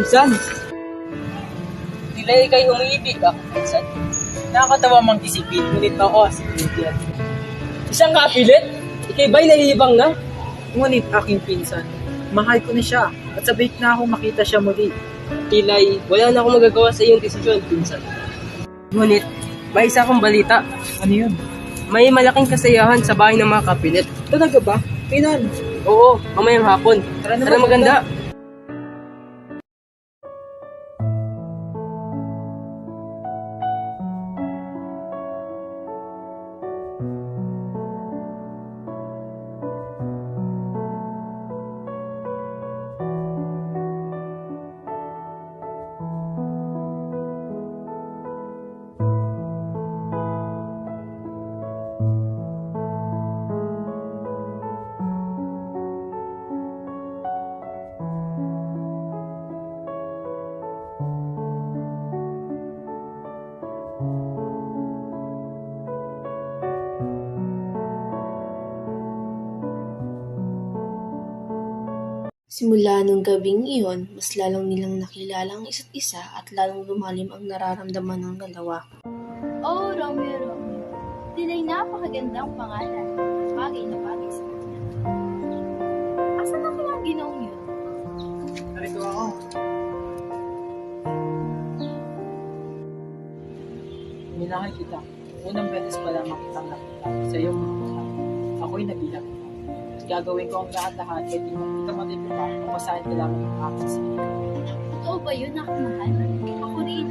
pinsan. Tila ikay umiibig ako, pinsan. Nakakatawa mang isipin, ngunit ako si Juliet. Isang kapilit? Ikay ba'y nahihibang na? Ngunit aking pinsan, mahal ko na siya at sabik na akong makita siya muli. Tila'y wala na akong magagawa sa iyong desisyon, pinsan. Ngunit, may isa akong balita. Ano yun? May malaking kasayahan sa bahay ng mga kapilit. Talaga ba? Kailan? Oo, mamayang hapon. Tara na, Tara maganda. Simula nung gabing iyon, mas lalong nilang nakilala ang isa't isa at lalong lumalim ang nararamdaman ng dalawa. Oh, Romeo. Tila'y napakagandang pangalan. Bagay na bagay sa kanya. Asan na kaya ang ginoong yun? Narito ako. Nilakay kita. Unang beses pa lamang kitang nakita sa iyong mga mata. Ako'y nabilang kita. Gagawin ko ang lahat-lahat kahit hindi ka matipila kung masahin ka lamang ang aking sila. Totoo ba yun, aking mahal? Ako rin.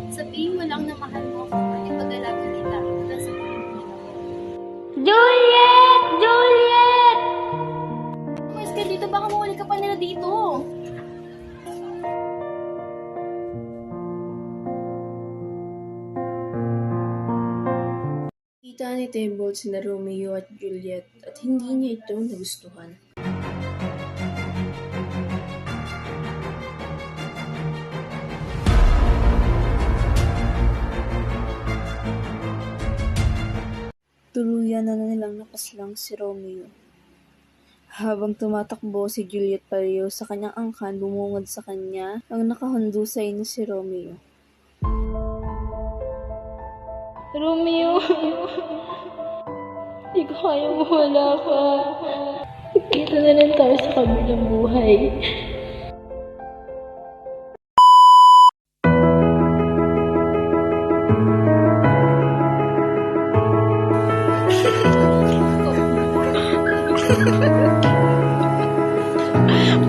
Sabihin mo lang na mahal mo ako at ipag-alaga kita. Hanggang sa pagiging ako. Juliet! Juliet! Umayos ka dito, baka mawali ka pa nila dito. Kita ni Tybalt sina Romeo at Juliet at hindi niya ito nagustuhan. Tuluyan na nilang napaslang si Romeo. Habang tumatakbo si Juliet pareho sa kanyang angkan, bumungad sa kanya ang nakahundusay na si Romeo. Romeo! Hindi ko kaya mawala ka. Kita na lang tayo sa kabilang buhay.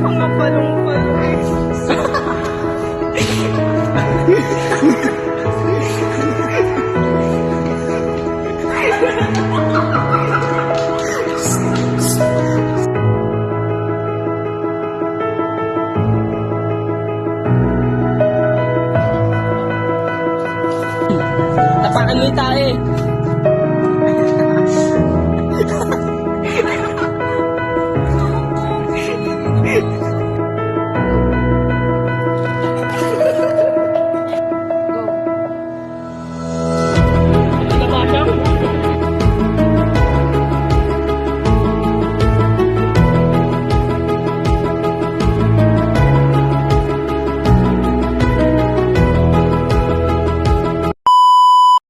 Mga palong-palong. Tapakan mo yung tae.